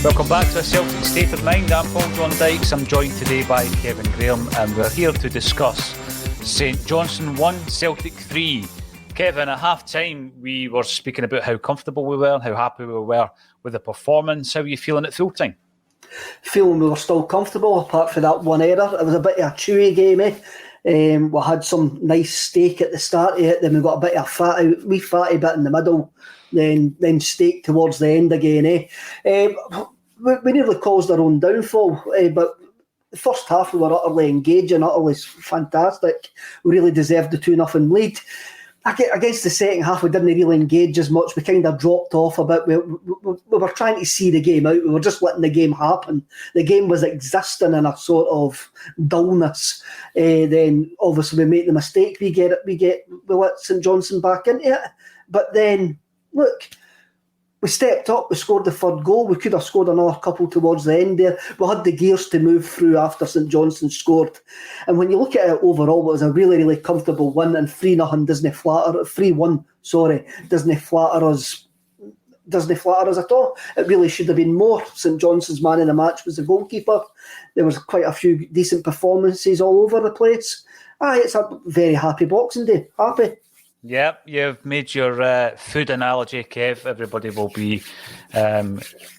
Welcome back to a Celtic State of Mind. I'm John Dykes. I'm joined today by Kevin Graham, and we're here to discuss St Johnstone 1, Celtic 3. Kevin, at half-time, we were speaking about how comfortable we were, how happy we were with the performance. How are you feeling at full-time? Feeling we were still comfortable, apart from that one error. It was a bit of a chewy game, we had some nice steak at the start of it, then we got a bit of a wee fatty bit in the middle, then steak towards the end again. We nearly caused our own downfall, but the first half we were utterly engaging, utterly fantastic. We really deserved the 2-0 lead. Against the second half, we didn't really engage as much. We kind of dropped off a bit. We were trying to see the game out. We were just letting the game happen. The game was existing in a sort of dullness. Then obviously we make the mistake. We let St Johnstone back into it. But then, look, we stepped up, we scored the third goal. We could have scored another couple towards the end there. We had the gears to move through after St Johnstone scored. And when you look at it overall, it was a really, really comfortable win, and 3-1 doesn't flatter, 3-1, doesn't flatter us at all. It really should have been more. St Johnstone's man of the match was the goalkeeper. There was quite a few decent performances all over the place. It's a very happy Boxing Day. Happy. Yeah, you've made your food analogy, Kev. Everybody will be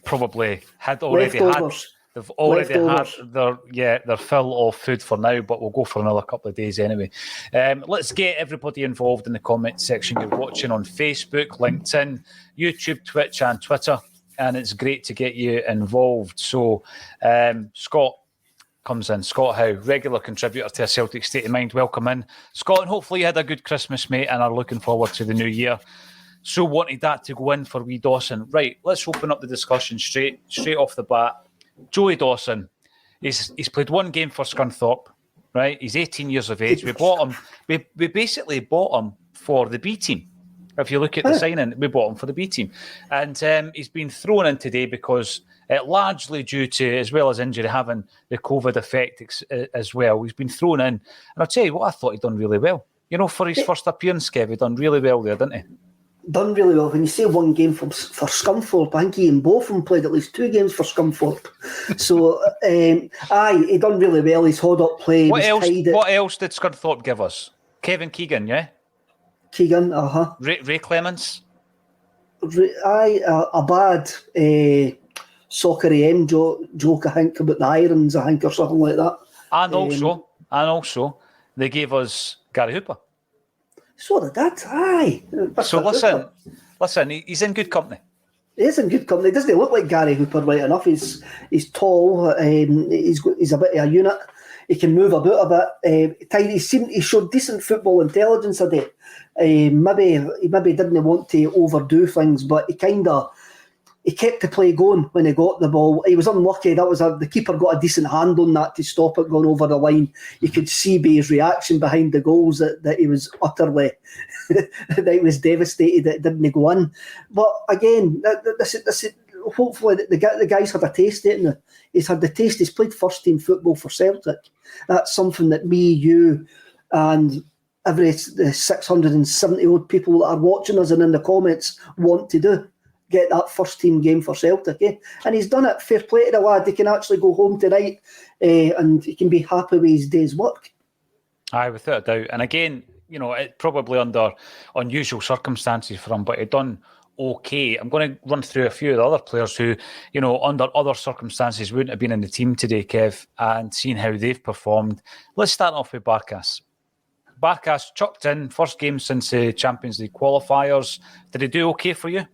probably had already Leftovers. They've already Leftovers. had their fill of food for now, but we'll go for another couple of days anyway. Let's get everybody involved in the comment section. You're watching on Facebook, LinkedIn, YouTube, Twitch, and Twitter, and it's great to get you involved. So, Scott comes in. Scott Howe, regular contributor to A Celtic State of Mind. Welcome in, Scott, and hopefully you had a good Christmas, mate, and are looking forward to the new year. So wanted that to go in for wee Dawson. Right, let's open up the discussion straight off the bat. Joey Dawson, he's played one game for Scunthorpe, right? He's 18 years of age. We bought him. We basically bought him for the B team. If you look at the signing, we bought him for the B team. And he's been thrown in today because largely due to, as well as injury, having the COVID effect as well. He's been thrown in. And I'll tell you what, I thought he'd done really well. You know, for his first appearance, Kev, he'd done really well there, didn't he? Done really well. When you say one game for Scunthorpe, I think he and both of them played at least 2 games for Scunthorpe. So, he done really well. He's held up play. What else did Scunthorpe give us? Kevin Keegan, yeah? Keegan, Ray Clements? A bad soccer AM joke, I think, about the irons, I think, or something like that. And also, they gave us Gary Hooper. So did that, aye. So listen, he's in good company. He is in good company. He doesn't look like Gary Hooper right enough. He's tall, he's a bit of a unit. He can move about a bit. He showed decent football intelligence today. Maybe he didn't want to overdo things, but he kept the play going when he got the ball. He was unlucky. The keeper got a decent hand on that to stop it going over the line. You could see by his reaction behind the goals that he was utterly that he was devastated that it didn't go in. But again, this hopefully the guy's had a taste of it, and he's had the taste. He's played first team football for Celtic. That's something that me, you, and the 670 odd people that are watching us and in the comments want to do. Get that first team game for Celtic, and he's done it. Fair play to the lad. He can actually go home tonight, and he can be happy with his day's work. Aye, without a doubt. And again, you know, it probably under unusual circumstances for him, but he done okay. I'm going to run through a few of the other players who, you know, under other circumstances wouldn't have been in the team today, Kev, and seeing how they've performed. Let's start off with Barkas. Barkas chucked in, first game since the Champions League qualifiers. Did he do okay for you?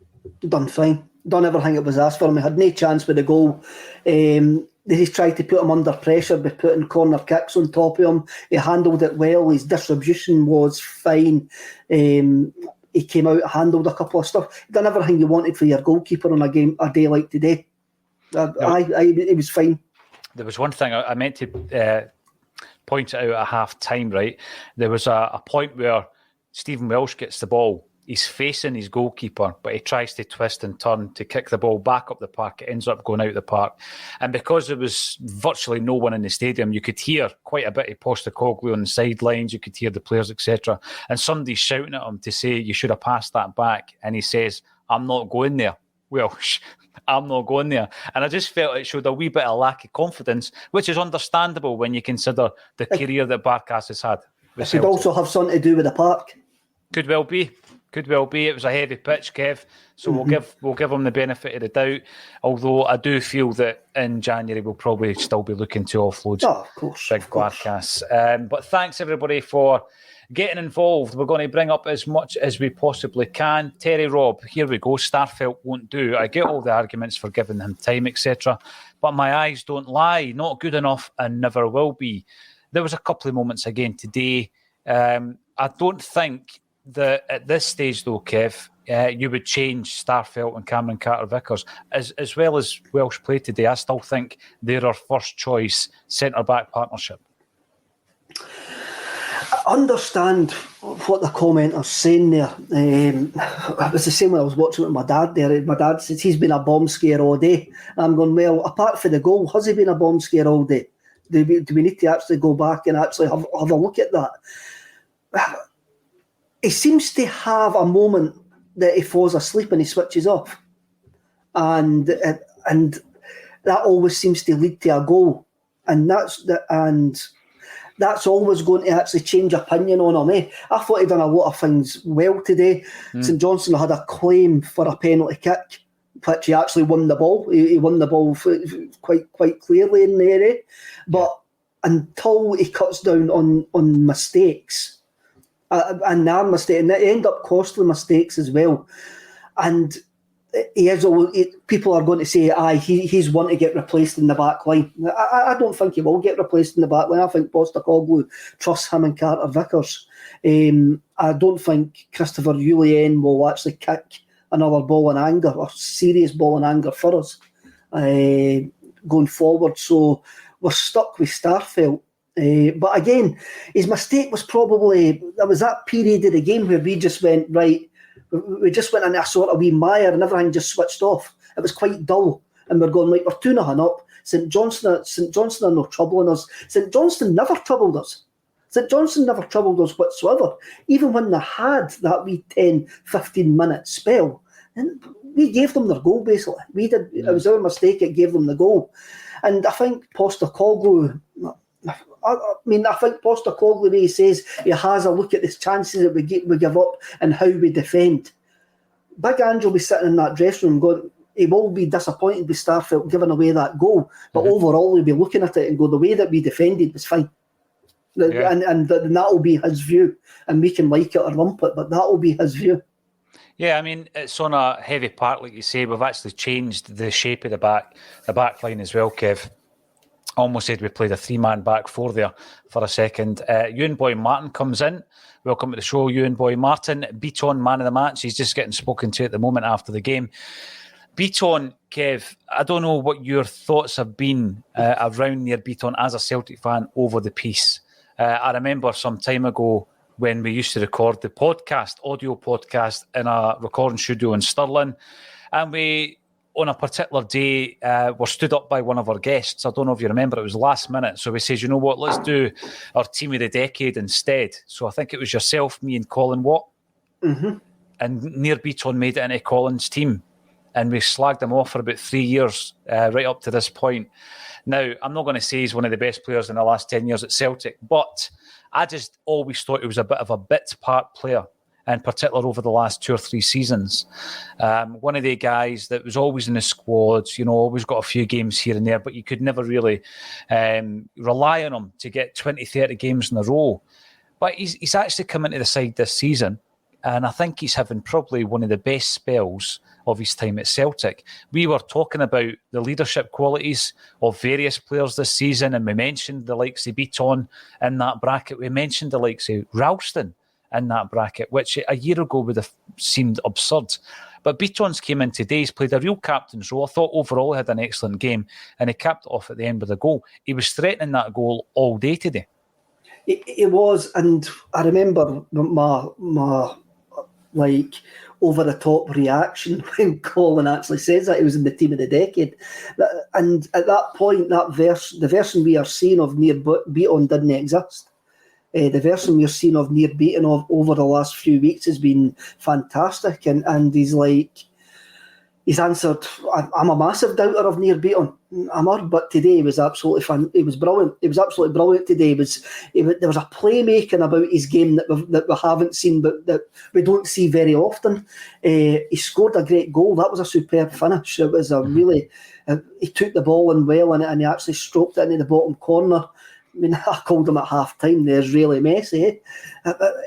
Done fine. Done everything it was asked for him. He had no chance with the goal. They tried to put him under pressure by putting corner kicks on top of him. He handled it well. His distribution was fine. He came out, handled a couple of stuff. He done everything you wanted for your goalkeeper on a day like today. It was fine. There was one thing I meant to point it out at half time, right? There was a point where Stephen Welsh gets the ball. He's facing his goalkeeper, but he tries to twist and turn to kick the ball back up the park. It ends up going out the park. And because there was virtually no one in the stadium, you could hear quite a bit of Postecoglou on the sidelines. You could hear the players, etc. And somebody's shouting at him to say, you should have passed that back. And he says, I'm not going there. Welsh. I'm not going there. And I just felt it showed a wee bit of lack of confidence, which is understandable when you consider the career that Barkas has had. It could also have something to do with the park. Could well be. It was a heavy pitch, Kev. So we'll give him the benefit of the doubt. Although I do feel that in January we'll probably still be looking to offload Big Barkas. But thanks everybody for getting involved. We're going to bring up as much as we possibly can. Terry Robb, here we go. Starfelt won't do. I get all the arguments for giving him time, etc. But my eyes don't lie. Not good enough and never will be. There was a couple of moments again today. I don't think that at this stage, though, Kev, you would change Starfelt and Cameron Carter-Vickers. As well as Welsh played today, I still think they're our first choice centre-back partnership. I understand what the commenter's saying there. It was the same when I was watching with my dad there. My dad says he's been a bomb scare all day. I'm going, well, apart from the goal, has he been a bomb scare all day? Do we need to actually go back and actually have a look at that? He seems to have a moment that he falls asleep and he switches off. And that always seems to lead to a goal. And that's always going to actually change opinion on him. I thought he'd done a lot of things well today. St Johnstone had a claim for a penalty kick, which he actually won the ball. He won the ball quite clearly in the area. But until he cuts down on mistakes, and their mistake, and they end up costly mistakes as well. And people are going to say, he's one to get replaced in the back line. I don't think he will get replaced in the back line. I think Postecoglou trusts him and Carter-Vickers. I don't think Christopher Jullien will actually kick another ball in anger, or serious ball in anger for us going forward. So we're stuck with Starfelt. But again, his mistake was probably, there was that period of the game where we just went, right, we just went in a sort of wee mire and everything just switched off. It was quite dull. And we're going, like, we're 2-0 up. St Johnstone are no troubling us. St Johnstone never troubled us. St Johnstone never troubled us whatsoever. Even when they had that wee 10, 15-minute spell, and we gave them their goal, basically. We did. It was our mistake, it gave them the goal. And I think Postecoglou, I think Postecoglou, when he says he has a look at the chances that we give up and how we defend. Big Andrew will be sitting in that dressing room going, he will be disappointed with Starfelt giving away that goal, but overall he'll be looking at it and go, the way that we defended was fine. Yeah. And that will be his view, and we can like it or lump it, but that will be his view. Yeah, I mean, it's on a heavy part, like you say. We've actually changed the shape of the back line as well, Kev. Almost said we played a 3-man back four there for a second. Ewan Boy Martin comes in. Welcome to the show, Ewan Boy Martin. Beaton, man of the match. He's just getting spoken to at the moment after the game. Beaton, Kev, I don't know what your thoughts have been around near Beaton as a Celtic fan over the piece. I remember some time ago when we used to record the audio podcast in a recording studio in Stirling, and we, on a particular day, were stood up by one of our guests. I don't know if you remember, it was last minute. So we said, you know what, let's do our team of the decade instead. So I think it was yourself, me and Colin Watt. Mm-hmm. And Near Beaton made it into Colin's team. And we slagged him off for about 3 years, right up to this point. Now, I'm not going to say he's one of the best players in the last 10 years at Celtic, but I just always thought he was a bit of a bit part player, in particular over the last 2 or 3 seasons. One of the guys that was always in the squads, always got a few games here and there, but you could never really rely on him to get 20, 30 games in a row. But he's actually come into the side this season, and I think he's having probably one of the best spells of his time at Celtic. We were talking about the leadership qualities of various players this season, and we mentioned the likes of Beaton in that bracket. We mentioned the likes of Ralston in that bracket, which a year ago would have seemed absurd. But Beaton's came in today, he's played a real captain's role. I thought overall he had an excellent game, and he capped it off at the end with a goal. He was threatening that goal all day today. It was, and I remember my over-the-top reaction when Colin actually says that he was in the team of the decade. And at that point, the version we are seeing of Near Beaton didn't exist. The version we're seeing of Near Beaton over the last few weeks has been fantastic. And he's like, He's answered, I'm a massive doubter of Near Beaton, but today he was absolutely fun. He was brilliant. He was absolutely brilliant today. There was a playmaking about his game that we haven't seen, but that we don't see very often. He scored a great goal. That was a superb finish. It was a really... he took the ball in well and he actually stroked it into the bottom corner. I mean, I called him at half-time. There's really messy.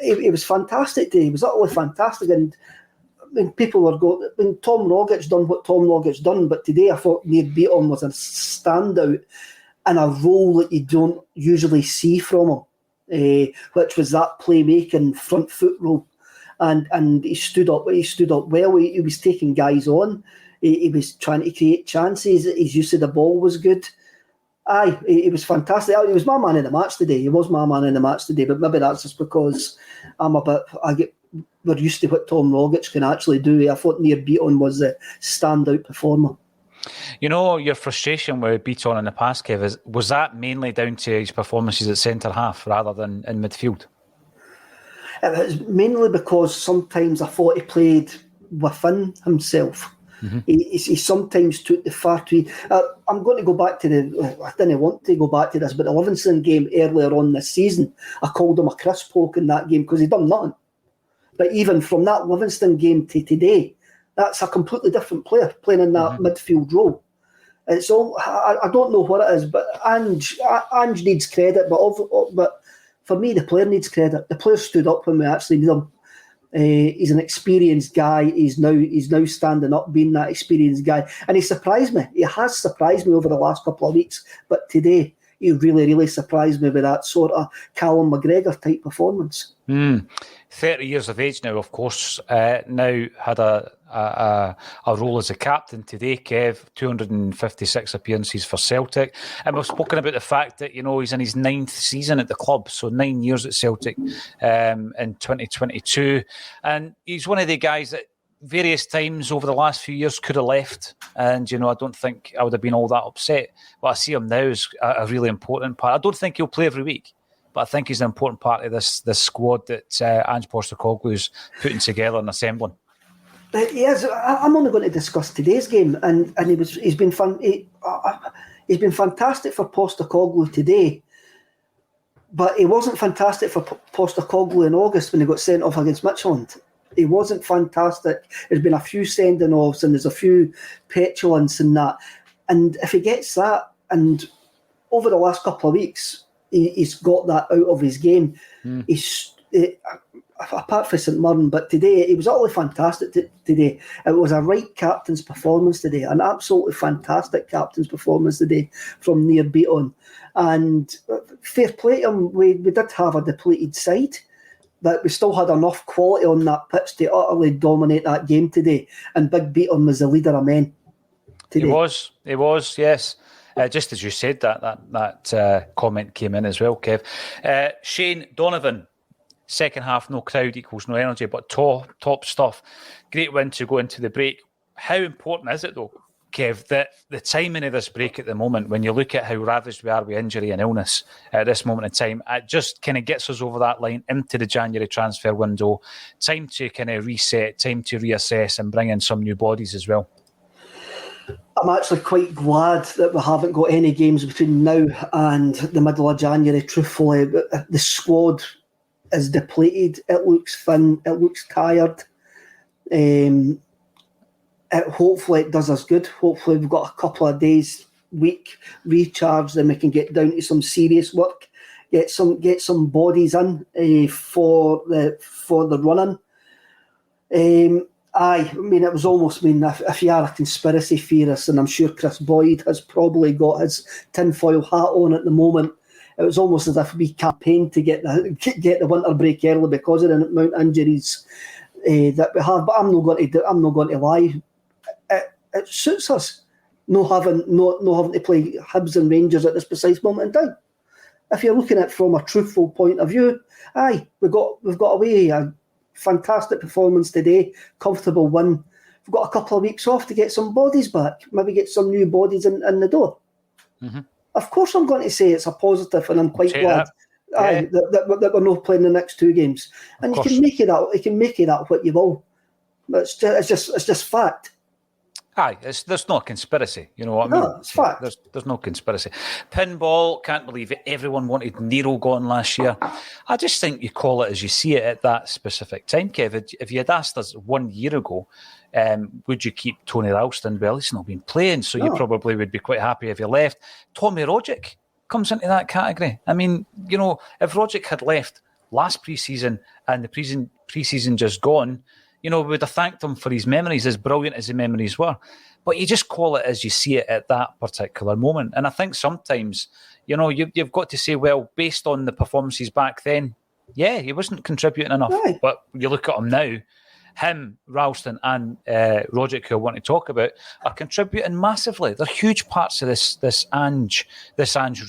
He was fantastic today. He was utterly fantastic. And when people were going, when Tom Roggett's done what Tom Roggett's done, but today I thought Near Beaton was a standout in a role that you don't usually see from him, which was that playmaking front foot role. And he stood up well. He was taking guys on. He was trying to create chances. His use of the ball was good. Aye, he was fantastic. He was my man in the match today. He was my man in the match today, but maybe that's just because we're used to what Tom Rogic can actually do. I thought Near Beaton was a standout performer. You know, your frustration with Beaton in the past, Kev, was that mainly down to his performances at centre half rather than in midfield? It was mainly because sometimes I thought he played within himself. Mm-hmm. He sometimes took the far too... I'm going to go back to I didn't want to go back to this, but the Livingston game earlier on this season, I called him a crisp poke in that game because he'd done nothing. But even from that Livingston game to today, that's a completely different player playing in that midfield role. It's all... I don't know what it is, but Ange needs credit, but for me, the player needs credit. The player stood up when we actually need him. He's an experienced guy. He's now standing up, being that experienced guy, and he surprised me. He has surprised me over the last couple of weeks, but today he really, really surprised me with that sort of Callum McGregor type performance. 30 years of age now, of course. Now had a role as a captain today, Kev. 256 appearances for Celtic, and we've spoken about the fact that he's in his 9th season at the club, so 9 years at Celtic in 2022, and he's one of the guys that various times over the last few years could have left, and I don't think I would have been all that upset. But I see him now as a really important part. I don't think he'll play every week, but I think he's an important part of this squad that Ange Postecoglou's putting together and assembling. Yes, I'm only going to discuss today's game, and he's been fun. He's been fantastic for Postecoglou today, but he wasn't fantastic for Postecoglou in August when he got sent off against Midtjylland. He wasn't fantastic. There's been a few sending offs and there's a few petulance in that, and if he gets that, and over the last couple of weeks, he's got that out of his game. Apart from St Mirren, but today he was utterly fantastic. Today it was a right captain's performance today, an absolutely fantastic captain's performance today from Near Beaton. And fair play to him, we did have a depleted side, but we still had enough quality on that pitch to utterly dominate that game today. And Big Beaton was the leader of men today. He was, yes. Just as you said, that comment came in as well, Kev. Shane Donovan, second half, no crowd equals no energy, but top stuff. Great win to go into the break. How important is it, though, Kev, that the timing of this break at the moment, when you look at how ravaged we are with injury and illness at this moment in time, it just kind of gets us over that line into the January transfer window. Time to kind of reset, time to reassess and bring in some new bodies as well. I'm actually quite glad that we haven't got any games between now and the middle of January, truthfully. The squad is depleted. It looks thin. It looks tired. Hopefully it does us good. Hopefully we've got a couple of days, week, recharge, then we can get down to some serious work, get some bodies in for the running. It was almost, if you are a conspiracy theorist, and I'm sure Chris Boyd has probably got his tinfoil hat on at the moment, it was almost as if we campaigned to get the winter break early because of the amount of injuries that we have. But I'm not going to lie. It suits us not having to play Hibs and Rangers at this precise moment in time. If you're looking at it from a truthful point of view, we've got away a fantastic performance today, comfortable win. We've got a couple of weeks off to get some bodies back, maybe get some new bodies in the door. Mm-hmm. Of course, I'm going to say it's a positive, and I'm quite glad that we're not playing the next two games. And you can make it out. You can make it out what you will. But it's just fact. Aye, there's no conspiracy. You know what I mean? No, it's fact. There's no conspiracy. Pinball, can't believe it. Everyone wanted Nero gone last year. I just think you call it as you see it at that specific time, Kev. If you had asked us 1 year ago, would you keep Tony Ralston? Well, he's not been playing, so you probably would be quite happy if he left. Tommy Rogic comes into that category. I mean, you know, if Rogic had left last pre-season and the pre-season just gone, you know, we would have thanked him for his memories, as brilliant as the memories were. But you just call it as you see it at that particular moment. And I think sometimes, you know, you've got to say, well, based on the performances back then, yeah, he wasn't contributing enough. Right. But you look at him now, him, Ralston and Rogic, who I want to talk about, are contributing massively. They're huge parts of this Ange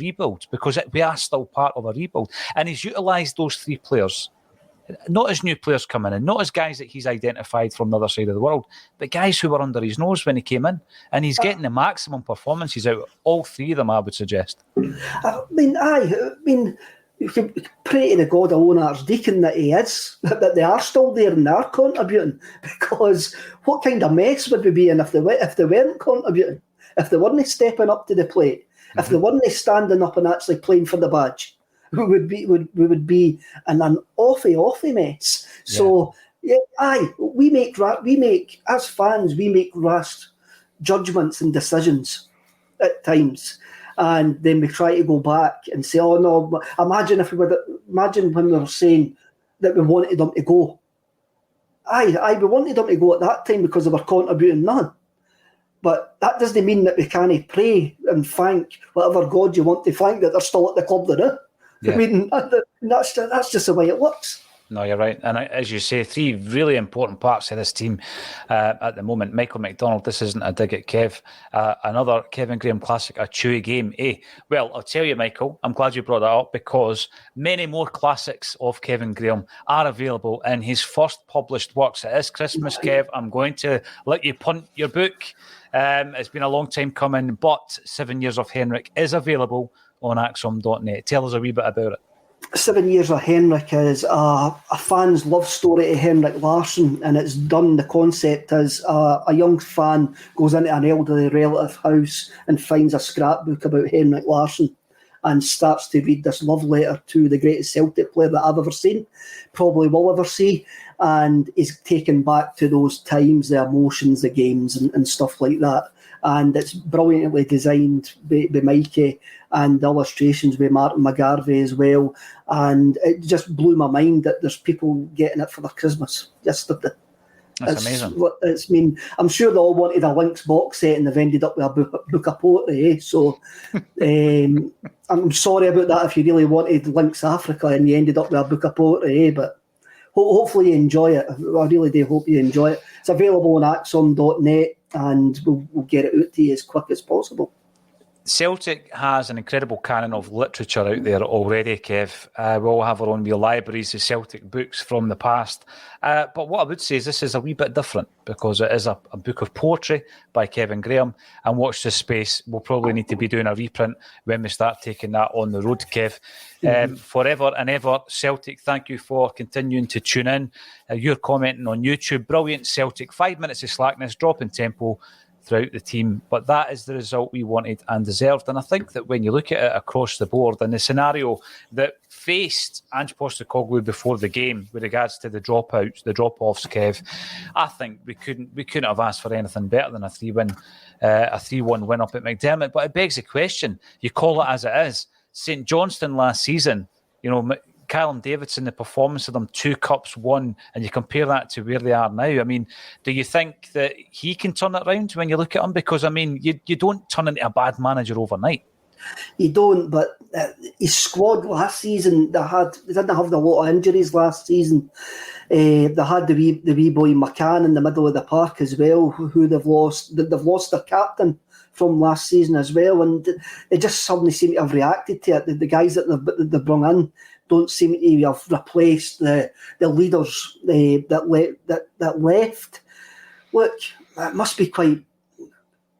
rebuild, because we are still part of a rebuild. And he's utilised those three players, not as new players coming in, not as guys that he's identified from the other side of the world, but guys who were under his nose when he came in. And he's getting the maximum performances out of all three of them, I would suggest. I mean, you can pray to the God of own Archdeacon that he is, that they are still there and they are contributing, because what kind of mess would we be in if they weren't contributing, if they weren't stepping up to the plate, if they weren't standing up and actually playing for the badge? We would be in an awful mess. Yeah. So, we make as fans, we make rash judgments and decisions at times, and then we try to go back and say, "Oh no!" Imagine when we were saying that we wanted them to go. We wanted them to go at that time because they were contributing none. But that doesn't mean that we can't pray and thank whatever God you want to thank that they're still at the club they're in. Yeah. I mean, that's just the way it works. No, you're right. And as you say, three really important parts of this team at the moment. Michael McDonald, this isn't a dig at Kev. Another Kevin Graham classic, a Chewy game, eh? Well, I'll tell you, Michael, I'm glad you brought that up, because many more classics of Kevin Graham are available in his first published works. It is Christmas, Kev. I'm going to let you punt your book. It's been a long time coming, but 7 Years of Henrik is available on ACSOM.net. Tell us a wee bit about it. 7 Years of Henrik is a fan's love story to Henrik Larsson, and it's done. The concept is a young fan goes into an elderly relative house and finds a scrapbook about Henrik Larsson and starts to read this love letter to the greatest Celtic player that I've ever seen, probably will ever see, and is taken back to those times, the emotions, the games and stuff like that. And it's brilliantly designed by Mikey, and the illustrations by Martin McGarvey as well. And it just blew my mind that there's people getting it for their Christmas yesterday. That's amazing. I'm sure they all wanted a Lynx box set and they've ended up with a book of poetry. So I'm sorry about that if you really wanted Lynx Africa and you ended up with a book of poetry. But hopefully you enjoy it. I really do hope you enjoy it. It's available on ACSOM.net, and we'll get it out to you as quick as possible. Celtic has an incredible canon of literature out there already, Kev. We all have our own wee libraries of Celtic books from the past. But what I would say is this is a wee bit different, because it is a book of poetry by Kevin Graham. And watch this space. We'll probably need to be doing a reprint when we start taking that on the road, Kev. Forever and ever, Celtic, thank you for continuing to tune in. You're commenting on YouTube. Brilliant, Celtic. 5 minutes of slackness, drop in tempo throughout the team, but that is the result we wanted and deserved. And I think that when you look at it across the board, and the scenario that faced Ange Postecoglou before the game with regards to the dropouts, the drop-offs, Kev, I think we couldn't have asked for anything better than a 3-1 win up at McDermott. But it begs the question, you call it as it is. St Johnstone last season, you know, Callum Davidson, the performance of them, 2 cups won, and you compare that to where they are now. I mean, do you think that he can turn it around when you look at him? Because, I mean, you don't turn into a bad manager overnight. You don't, but his squad last season, they didn't have a lot of injuries last season. They had the wee boy McCann in the middle of the park as well, who they've lost. They've lost their captain from last season as well, and they just suddenly seem to have reacted to it. The guys that they've brought in don't seem to have replaced the leaders that left. Look, it must be quite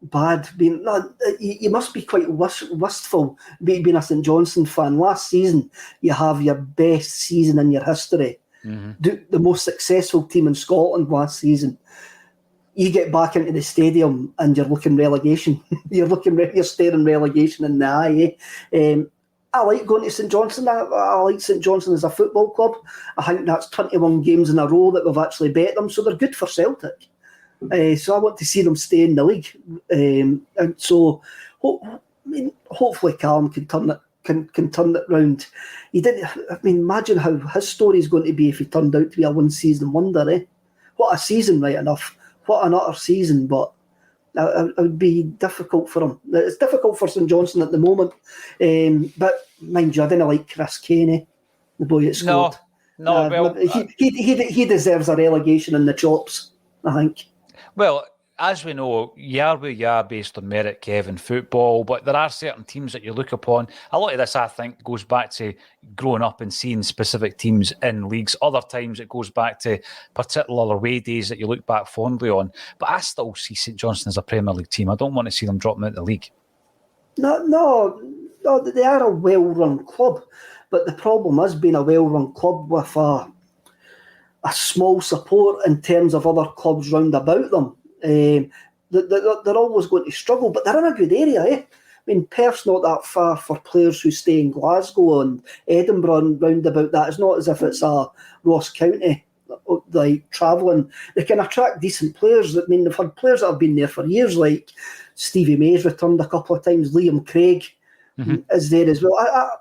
bad. You must be quite wistful being a St Johnstone fan. Last season, you have your best season in your history. Mm-hmm. The most successful team in Scotland last season. you get back into the stadium and you're looking relegation. You're staring relegation in the eye. I like going to St Johnstone. I like St Johnstone as a football club. I think that's 21 games in a row that we've actually bet them, so they're good for Celtic. So I want to see them stay in the league. And so hopefully Callum can turn it round. He did. I mean, imagine how his story is going to be if he turned out to be a one-season wonder. What a season, right enough. What an utter season, but it would be difficult for him. It's difficult for St Johnstone at the moment. But mind you, I didn't like Chris Kenny, the boy that scored. He deserves a relegation in the chops, I think. Well, as we know, you are where you are based on merit, Kevin, football, but there are certain teams that you look upon. A lot of this, I think, goes back to growing up and seeing specific teams in leagues. Other times it goes back to particular away days that you look back fondly on. But I still see St Johnstone as a Premier League team. I don't want to see them dropping out of the league. No, they are a well-run club, but the problem has been a well-run club with a small support in terms of other clubs round about them. They're always going to struggle, but they're in a good area. I mean, Perth's not that far for players who stay in Glasgow and Edinburgh and round about that. It's not as if it's a Ross County, like travelling. They can attract decent players. I mean, they've had players that have been there for years, like Stevie May's returned a couple of times, Liam Craig is there as well.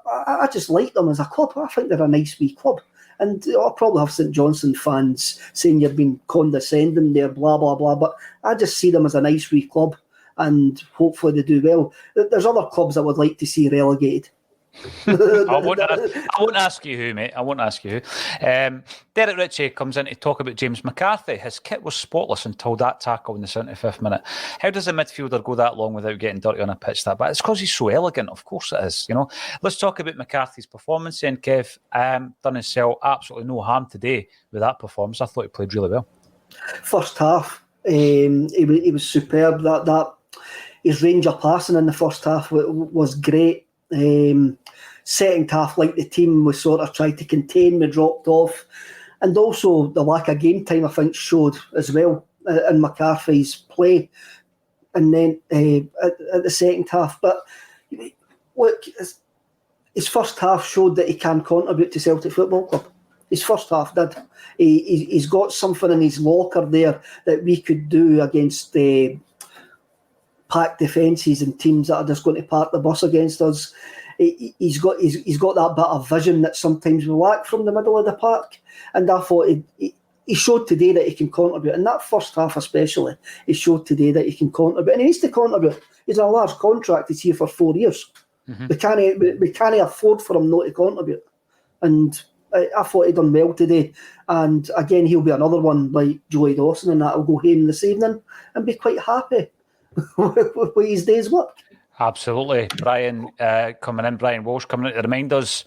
I just like them as a club. I think they're a nice wee club. And I'll probably have St Johnstone fans saying you're being condescending there, blah, blah, blah. But I just see them as a nice wee club, and hopefully they do well. There's other clubs I would like to see relegated. I won't ask you who, mate. I won't ask you who. Derek Ritchie comes in to talk about James McCarthy. His kit was spotless until that tackle in the 75th minute. How does a midfielder go that long without getting dirty on a pitch that bad? It's because he's so elegant. Of course it is. You know. Let's talk about McCarthy's performance then, Kev. Done himself absolutely no harm today with that performance. I thought he played really well. First half, he was superb. That his range of passing in the first half was great. Second half, like the team was sort of tried to contain, we dropped off, and also the lack of game time I think showed as well in McCarthy's play. And then at the second half, but look, his first half showed that he can contribute to Celtic Football Club. His first half did. He's got something in his locker there that we could do against the packed defences and teams that are just going to park the bus against us. He's got that bit of vision that sometimes we lack from the middle of the park, and I thought he showed today that he can contribute. In that first half especially, he showed today that he can contribute, and he needs to contribute. He's on a large contract, he's here for 4 years. We can't afford for him not to contribute, and I thought he done well today. And again, he'll be another one like Joey Dawson, and that will go home this evening and be quite happy with his day's work. Absolutely. Brian coming in, Brian Walsh coming in to remind us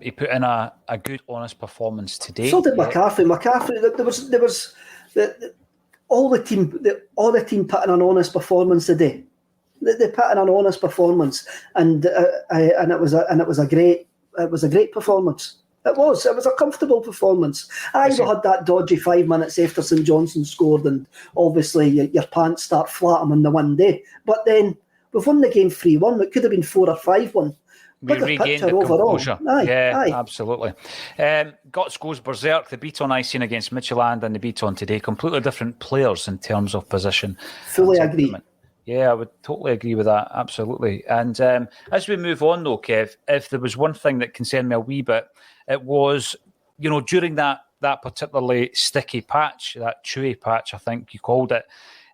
he put in a good, honest performance today. So did McCarthy. There was all the team put in an honest performance today. They put in an honest performance, and it was a great performance. It was a comfortable performance. I had that dodgy 5 minutes after St Johnstone scored, and obviously your pants start flapping on the one day. But then we've won the game 3-1. It could have been 4 or 5-1. We regained the composure. Aye. Absolutely. Guts goes berserk. The beat on I seen against Midtjylland and the beat on today, completely different players in terms of position. Fully agree. Yeah, I would totally agree with that. Absolutely. And as we move on, though, Kev, if there was one thing that concerned me a wee bit, it was, during that particularly sticky patch, that chewy patch, I think you called it,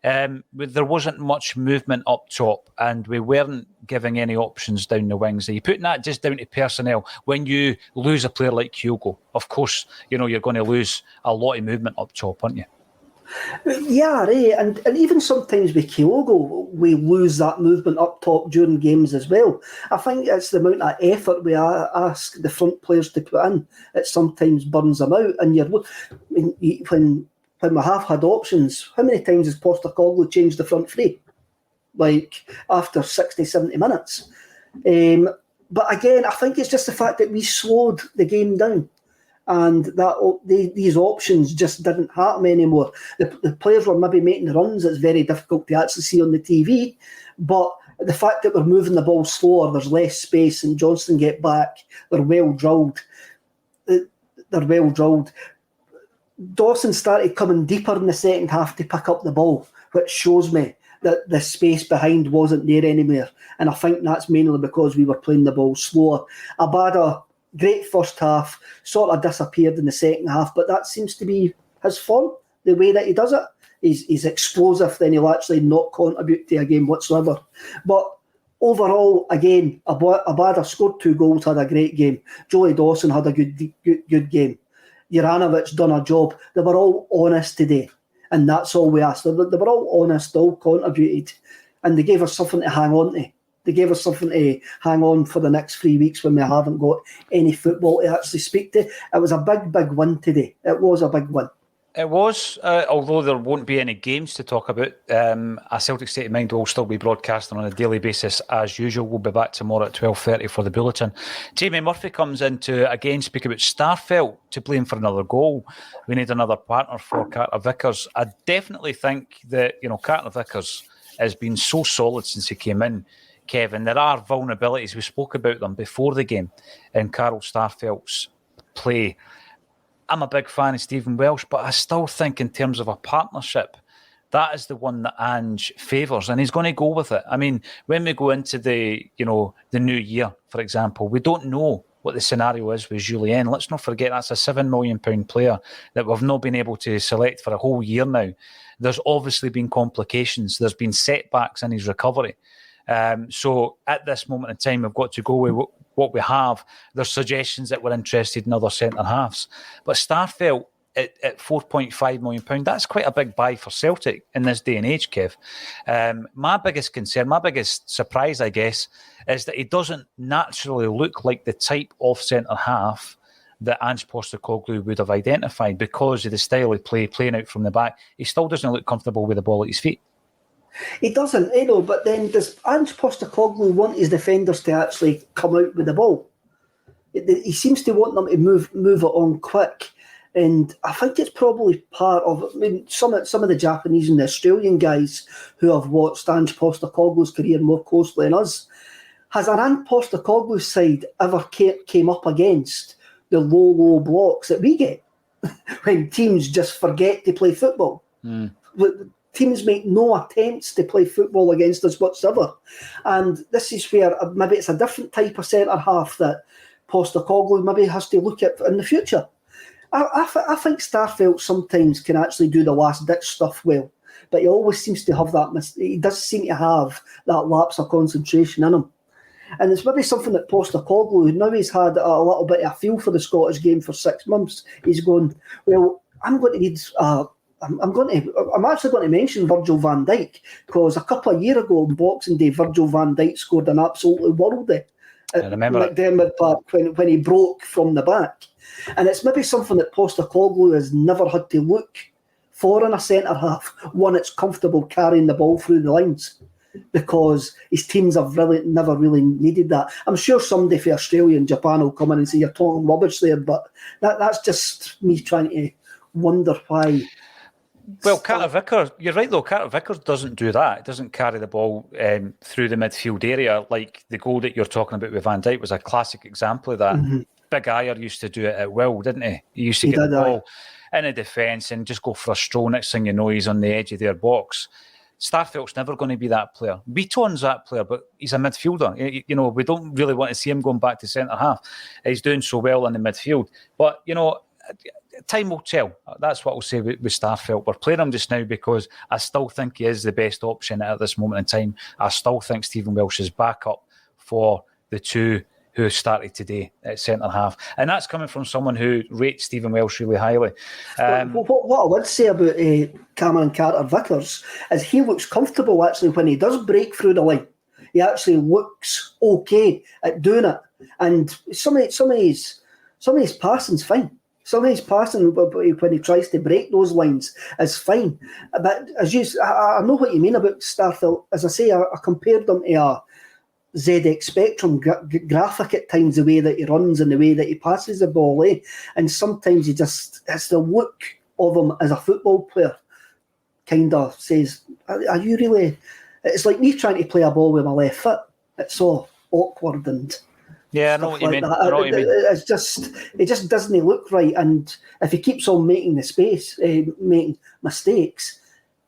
there wasn't much movement up top, and we weren't giving any options down the wings. Are you putting that just down to personnel? When you lose a player like Hugo, of course, you're going to lose a lot of movement up top, aren't you? Yeah, right. And even sometimes with Kyogo, we lose that movement up top during games as well. I think it's the amount of effort we ask the front players to put in. It sometimes burns them out. And when we have had options, how many times has Postecoglou changed the front three? Like after 60, 70 minutes. But again, I think it's just the fact that we slowed the game down. and these options just didn't happen anymore. The players were maybe making the runs. It's very difficult to actually see on the TV, but the fact that we're moving the ball slower, there's less space, and Johnston get back. They're well drilled. Dawson started coming deeper in the second half to pick up the ball, which shows me that the space behind wasn't there anymore. And I think that's mainly because we were playing the ball slower. Abada, great first half, sort of disappeared in the second half, but that seems to be his form, the way that he does it. He's explosive, then he'll actually not contribute to a game whatsoever. But overall, again, Abada scored 2 goals, had a great game. Joey Dawson had a good game. Juranovic done a job. They were all honest today, and that's all we asked. They were all honest, all contributed, and they gave us something to hang on to. They gave us something to hang on for the next 3 weeks when we haven't got any football to actually speak to. It was a big win today. It was a big win. It was, although there won't be any games to talk about. A Celtic State of Mind will still be broadcasting on a daily basis as usual. We'll be back tomorrow at 12:30 for the Bulletin. Jamie Murphy comes in to again speak about Starfelt to blame for another goal. We need another partner for Carter Vickers. I definitely think that Carter Vickers has been so solid since he came in, Kevin. There are vulnerabilities. We spoke about them before the game in Carl Starfelt's play. I'm a big fan of Stephen Welsh, but I still think in terms of a partnership, that is the one that Ange favours, and he's going to go with it. I mean, when we go into the new year, for example, we don't know what the scenario is with Julien. Let's not forget that's a £7 million player that we've not been able to select for a whole year now. There's obviously been complications. There's been setbacks in his recovery. So at this moment in time, we've got to go with what we have. There's suggestions that we're interested in other centre-halves. But Starfelt at £4.5 million, that's quite a big buy for Celtic in this day and age, Kev. My biggest concern, my biggest surprise, I guess, is that he doesn't naturally look like the type of centre-half that Ange Postecoglou would have identified because of the style of play, playing out from the back. He still doesn't look comfortable with the ball at his feet. He doesn't, but then does Ange Postecoglou want his defenders to actually come out with the ball? He seems to want them to move it on quick. And I think it's probably part of, some of the Japanese and the Australian guys who have watched Ange Postecoglou's career more closely than us. Has an Ange Postecoglou side ever came up against the low blocks that we get when teams just forget to play football? Teams make no attempts to play football against us whatsoever. And this is where maybe it's a different type of centre-half that Postecoglou maybe has to look at in the future. I think Starfelt sometimes can actually do the last-ditch stuff well, but he always seems to have that. He does seem to have that lapse of concentration in him. And it's maybe something that Postecoglou, now he's had a little bit of a feel for the Scottish game for 6 months, he's going, well, I'm actually going to mention Virgil van Dijk, because a couple of years ago on Boxing Day, Virgil van Dijk scored an absolutely worldie at McDermott Park when he broke from the back. And it's maybe something that Postecoglou has never had to look for in a centre-half, one that's comfortable carrying the ball through the lines, because his teams have never really needed that. I'm sure somebody for Australia and Japan will come in and say, you're talking rubbish there, but that's just me trying to wonder why. Well, Carter Vickers, you're right though, Carter Vickers doesn't do that. It doesn't carry the ball through the midfield area. Like the goal that you're talking about with Van Dijk was a classic example of that. Mm-hmm. Big Ayer used to do it at will, didn't he? He used to get the ball in a defence and just go for a stroll. Next thing you know, he's on the edge of their box. Starfelt's never going to be that player. Beaton's that player, but he's a midfielder. We don't really want to see him going back to centre-half. He's doing so well in the midfield. But, time will tell. That's what I'll say with Starfelt. We're playing him just now because I still think he is the best option at this moment in time. I still think Stephen Welsh is backup for the two who started today at centre-half. And that's coming from someone who rates Stephen Welsh really highly. What I would say about Cameron Carter-Vickers is he looks comfortable, actually, when he does break through the line. He actually looks okay at doing it. And some of his passing's fine. Some of his passing, when he tries to break those lines, is fine. But I know what you mean about Starfelt. As I say, I compared them to ZX Spectrum graphic at times, the way that he runs and the way that he passes the ball, and sometimes it's the look of him as a football player kind of says, are you really... It's like me trying to play a ball with my left foot. It's so awkward and I know what you mean. It's just, it just doesn't look right, and if he keeps on making making mistakes,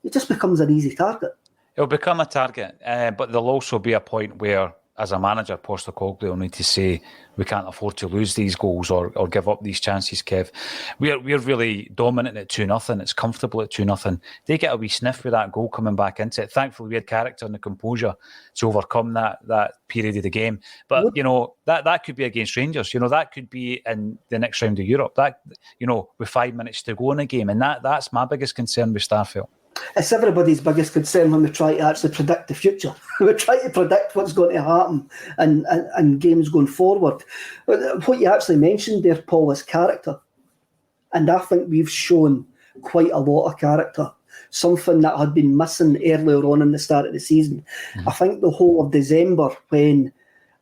it just becomes an easy target. It'll become a target, but there'll also be a point where, as a manager, Postecoglou will need to say, we can't afford to lose these goals or give up these chances, Kev. We're really dominant at 2-0. It's comfortable at 2-0. They get a wee sniff with that goal coming back into it. Thankfully, we had character and the composure to overcome that period of the game. But, that could be against Rangers. That could be in the next round of Europe. That, with 5 minutes to go in a game. And that's my biggest concern with Starfelt. It's everybody's biggest concern when we try to actually predict the future. We try to predict what's going to happen and games going forward. But what you actually mentioned there, Paul, is character. And I think we've shown quite a lot of character, something that had been missing earlier on in the start of the season. Mm-hmm. I think the whole of December, when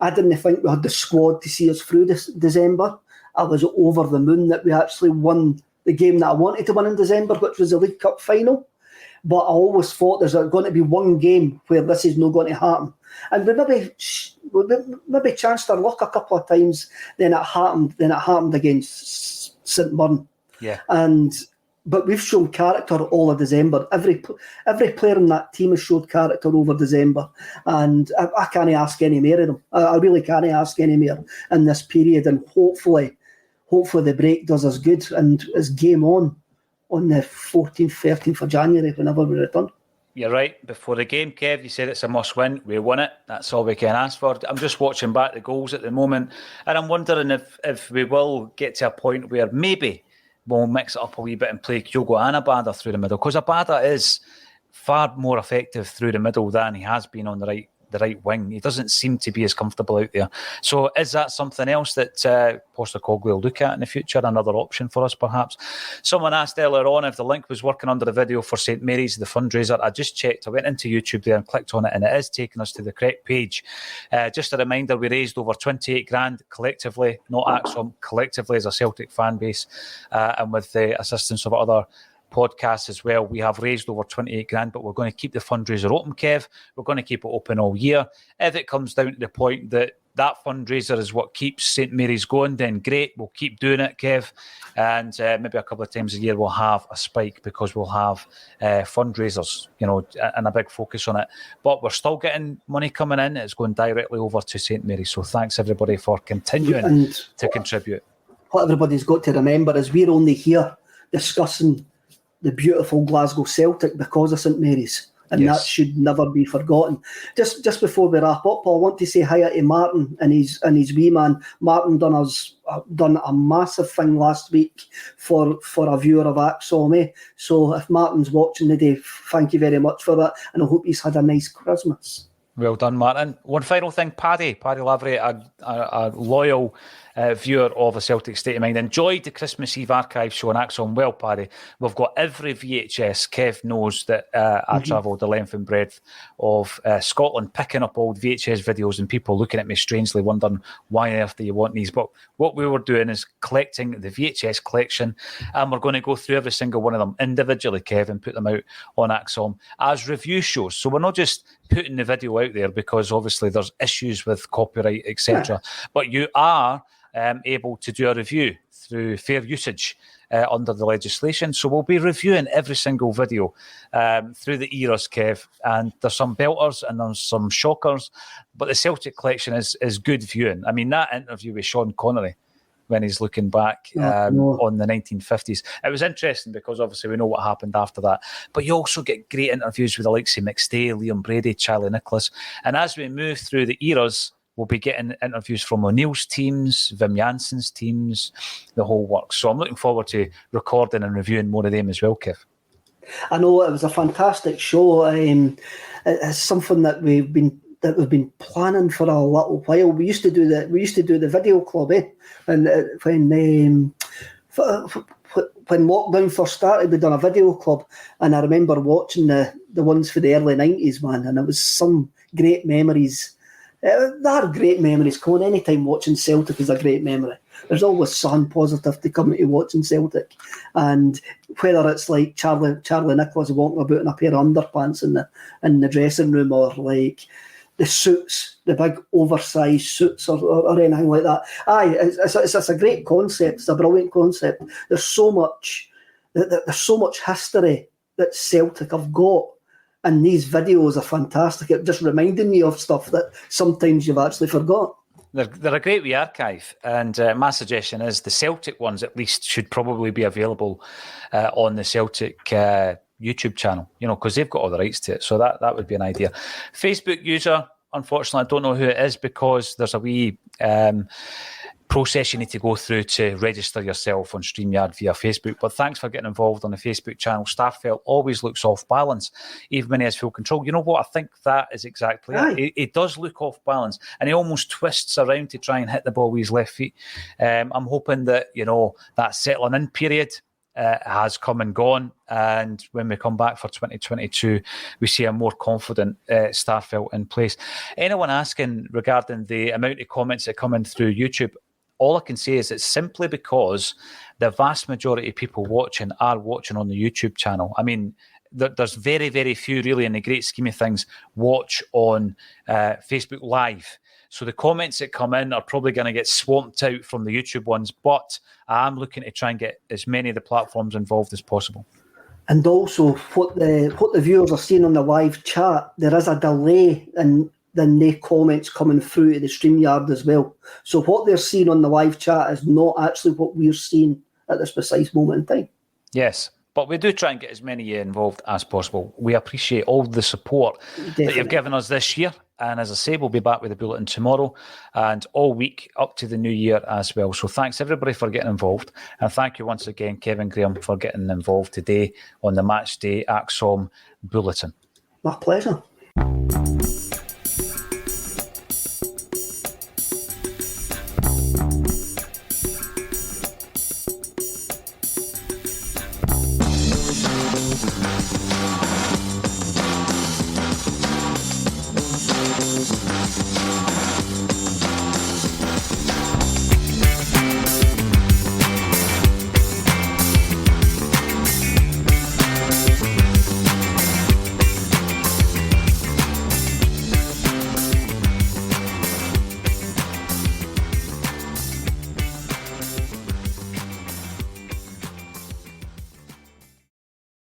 I didn't think we had the squad to see us through this December, I was over the moon that we actually won the game that I wanted to win in December, which was the League Cup final. But I always thought there's going to be one game where this is not going to happen. And we maybe chanced our luck a couple of times. Then it happened against St Mirren. Yeah. But we've shown character all of December. Every player in that team has showed character over December. And I can't ask any more of them. I really can't ask any more in this period. And hopefully the break does us good and it's game on the 14th, 13th of January, whenever we return. You're right. Before the game, Kev, you said it's a must-win. We won it. That's all we can ask for. I'm just watching back the goals at the moment, and I'm wondering if we will get to a point where maybe we'll mix it up a wee bit and play Kyogo and Abada through the middle, because Abada is far more effective through the middle than he has been on the right wing. He doesn't seem to be as comfortable out there. So is that something else that Postecoglou will look at in the future? Another option for us, perhaps? Someone asked earlier on if the link was working under the video for St Mary's, the fundraiser. I just checked. I went into YouTube there and clicked on it, and it is taking us to the correct page. Just a reminder, we raised over 28 grand collectively, not ACSOM, collectively as a Celtic fan base, and with the assistance of other podcasts as well. We have raised over 28 grand, but we're going to keep the fundraiser open, Kev. We're going to keep it open all year. If it comes down to the point that fundraiser is what keeps St Mary's going, then great, we'll keep doing it, Kev. And maybe a couple of times a year we'll have a spike because we'll have fundraisers, and a big focus on it. But we're still getting money coming in. It's going directly over to St Mary's. So thanks everybody for continuing to contribute. What everybody's got to remember is we're only here discussing the beautiful Glasgow Celtic because of St Mary's, and that should never be forgotten. Just before we wrap up, I want to say hi to Martin and his wee man. Martin done a massive thing last week for a viewer of ACSOM. So if Martin's watching today, thank you very much for that, and I hope he's had a nice Christmas. Well done, Martin. One final thing, Paddy Lavery, a loyal viewer of a Celtic State of Mind, enjoyed the Christmas Eve archive show on ACSOM. Well, Paddy, we've got every VHS. Kev knows that I travelled the length and breadth of Scotland picking up old VHS videos and people looking at me strangely wondering why on earth do you want these. But what we were doing is collecting the VHS collection, and we're going to go through every single one of them individually, Kev, and put them out on ACSOM as review shows. So we're not just putting the video out there because obviously there's issues with copyright, etc. But you are able to do a review through fair usage under the legislation. So we'll be reviewing every single video through the eras, Kev. And there's some belters and there's some shockers. But the Celtic collection is good viewing. I mean, that interview with Sean Connery when he's looking back on the 1950s. It was interesting because obviously we know what happened after that. But you also get great interviews with the likes of Matchday, Liam Brady, Charlie Nicholas. And as we move through the eras, we'll be getting interviews from O'Neill's teams, Wim Janssen's teams, the whole works. So I'm looking forward to recording and reviewing more of them as well, Kev. I know it was a fantastic show. It's something that we've been planning for a little while. We used to do the video club, and when lockdown first started, we done a video club, and I remember watching the ones for the early 90s, man, and it was some great memories. They are great memories, Colin. Anytime watching Celtic is a great memory. There's always something positive to come to watching Celtic. And whether it's like Charlie Nicholas walking about in a pair of underpants in the dressing room, or like the suits, the big oversized suits or anything like that. Aye, it's a great concept. It's a brilliant concept. There's so much history that Celtic have got. And these videos are fantastic. It just reminded me of stuff that sometimes you've actually forgot. They're a great wee archive, and my suggestion is the Celtic ones at least should probably be available on the Celtic YouTube channel, because they've got all the rights to it. So that would be an idea. Facebook user, unfortunately, I don't know who it is, because there's a wee process you need to go through to register yourself on StreamYard via Facebook. But thanks for getting involved on the Facebook channel. Starfelt always looks off balance, even when he has full control. You know what? I think that is exactly it. He does look off balance, and he almost twists around to try and hit the ball with his left feet. I'm hoping that, that settling in period has come and gone, and when we come back for 2022, we see a more confident Starfelt in place. Anyone asking regarding the amount of comments that come in through YouTube, all I can say is it's simply because the vast majority of people watching are watching on the YouTube channel. I mean, there's very, very few really, in the great scheme of things, watch on Facebook Live. So the comments that come in are probably going to get swamped out from the YouTube ones, but I'm looking to try and get as many of the platforms involved as possible. And also, what the viewers are seeing on the live chat, there is a delay in the comments coming through to the StreamYard as well. So what they're seeing on the live chat is not actually what we're seeing at this precise moment in time. Yes, but we do try and get as many of you involved as possible. We appreciate all the support that you've given us this year. And as I say, we'll be back with the Bulletin tomorrow and all week up to the new year as well. So thanks everybody for getting involved. And thank you once again, Kevin Graham, for getting involved today on the Matchday ACSOM Bulletin. My pleasure.